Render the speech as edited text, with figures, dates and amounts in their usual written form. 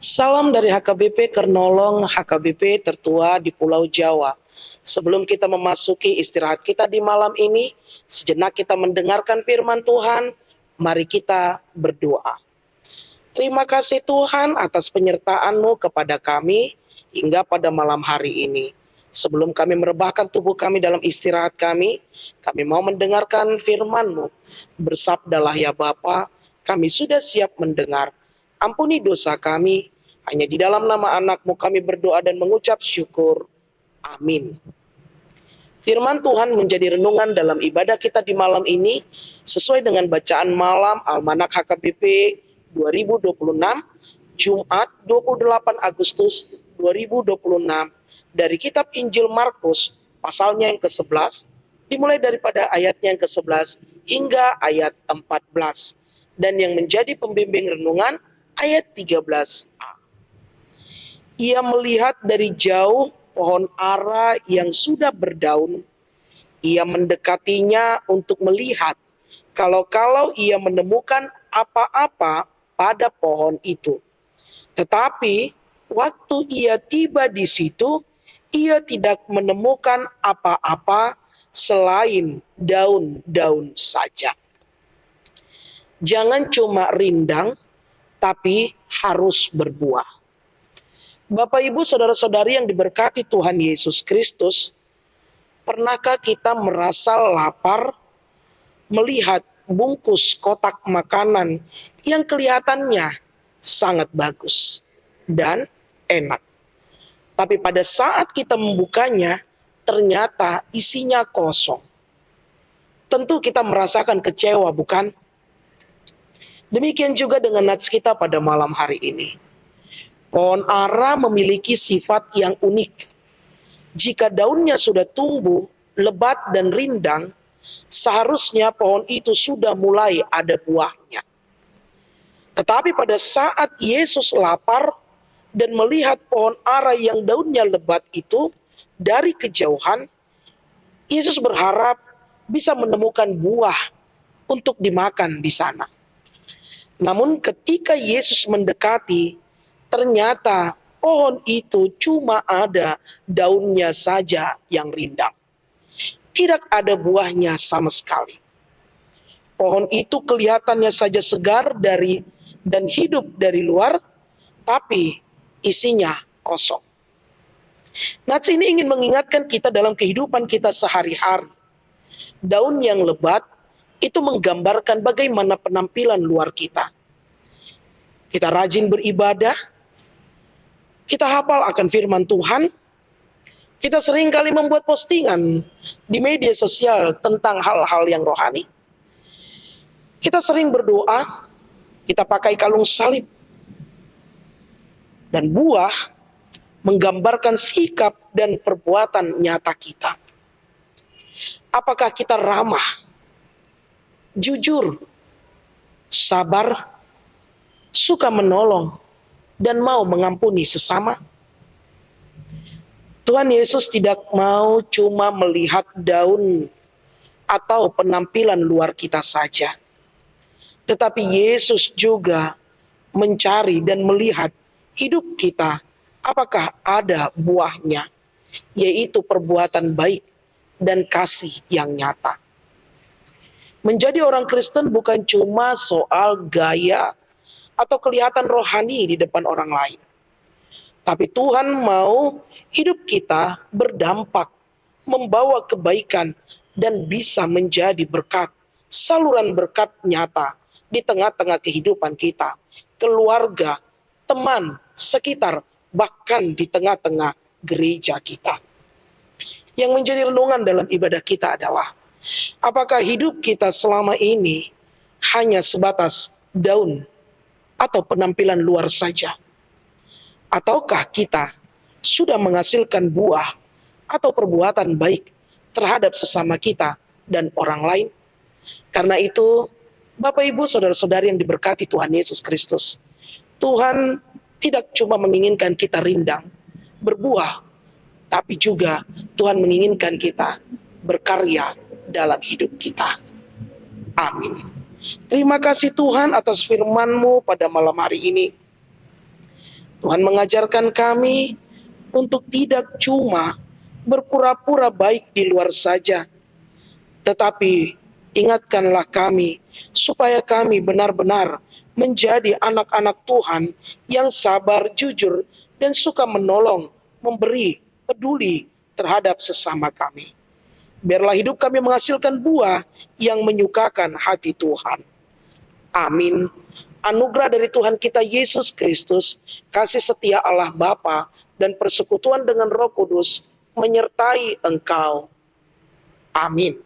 Salam dari HKBP Kernolong, HKBP tertua di Pulau Jawa. Sebelum kita memasuki istirahat kita di malam ini, sejenak kita mendengarkan firman Tuhan, mari kita berdoa. Terima kasih Tuhan atas penyertaan-Mu kepada kami hingga pada malam hari ini. Sebelum kami merebahkan tubuh kami dalam istirahat kami mau mendengarkan firman-Mu. Bersabdalah ya Bapa, kami sudah siap mendengar. Ampuni dosa kami, hanya di dalam nama anak-Mu kami berdoa dan mengucap syukur. Amin. Firman Tuhan menjadi renungan dalam ibadah kita di malam ini sesuai dengan bacaan malam Almanak HKBP 2026, Jumat 28 Agustus 2026 dari kitab Injil Markus pasalnya yang ke-11, dimulai daripada ayatnya yang ke-11 hingga ayat 14, dan yang menjadi pembimbing renungan ayat 13a. Ia melihat dari jauh pohon ara yang sudah berdaun. Ia mendekatinya untuk melihat kalau ia menemukan apa-apa pada pohon itu. Tetapi waktu ia tiba di situ, ia tidak menemukan apa-apa selain daun-daun saja. Jangan cuma rindang, tapi harus berbuah. Bapak, Ibu, saudara-saudari yang diberkati Tuhan Yesus Kristus, pernahkah kita merasa lapar melihat bungkus kotak makanan yang kelihatannya sangat bagus dan enak, tapi pada saat kita membukanya ternyata isinya kosong? Tentu kita merasakan kecewa, bukan? Demikian juga dengan nats kita pada malam hari ini. Pohon ara memiliki sifat yang unik. Jika daunnya sudah tumbuh, lebat dan rindang, seharusnya pohon itu sudah mulai ada buahnya. Tetapi pada saat Yesus lapar dan melihat pohon ara yang daunnya lebat itu dari kejauhan, Yesus berharap bisa menemukan buah untuk dimakan di sana. Namun ketika Yesus mendekati, ternyata pohon itu cuma ada daunnya saja yang rindang. Tidak ada buahnya sama sekali. Pohon itu kelihatannya saja segar dan hidup dari luar, tapi isinya kosong. Nats ini ingin mengingatkan kita dalam kehidupan kita sehari-hari. Daun yang lebat itu menggambarkan bagaimana penampilan luar kita. Kita rajin beribadah, kita hafal akan firman Tuhan, kita seringkali membuat postingan di media sosial tentang hal-hal yang rohani. Kita sering berdoa, kita pakai kalung salib. Dan buah menggambarkan sikap dan perbuatan nyata kita. Apakah kita ramah, jujur, sabar, suka menolong, dan mau mengampuni sesama? Tuhan Yesus tidak mau cuma melihat daun atau penampilan luar kita saja. Tetapi Yesus juga mencari dan melihat hidup kita, apakah ada buahnya, yaitu perbuatan baik dan kasih yang nyata. Menjadi orang Kristen bukan cuma soal gaya atau kelihatan rohani di depan orang lain. Tapi Tuhan mau hidup kita berdampak, membawa kebaikan, dan bisa menjadi berkat, saluran berkat nyata di tengah-tengah kehidupan kita, keluarga, teman, sekitar, bahkan di tengah-tengah gereja kita. Yang menjadi renungan dalam ibadah kita adalah, apakah hidup kita selama ini hanya sebatas daun atau penampilan luar saja? Ataukah kita sudah menghasilkan buah atau perbuatan baik terhadap sesama kita dan orang lain? Karena itu, Bapak, Ibu, saudara-saudari yang diberkati Tuhan Yesus Kristus, Tuhan tidak cuma menginginkan kita rindang, berbuah, tapi juga Tuhan menginginkan kita berkarya dalam hidup kita. Amin. Terima kasih Tuhan atas firman-Mu pada malam hari ini. Tuhan mengajarkan kami untuk tidak cuma berpura-pura baik di luar saja, tetapi ingatkanlah kami supaya kami benar-benar menjadi anak-anak Tuhan yang sabar, jujur, dan suka menolong, memberi, peduli terhadap sesama kami. Biarlah hidup kami menghasilkan buah yang menyukakan hati Tuhan. Amin. Anugerah dari Tuhan kita Yesus Kristus, kasih setia Allah Bapa, dan persekutuan dengan Roh Kudus menyertai engkau. Amin.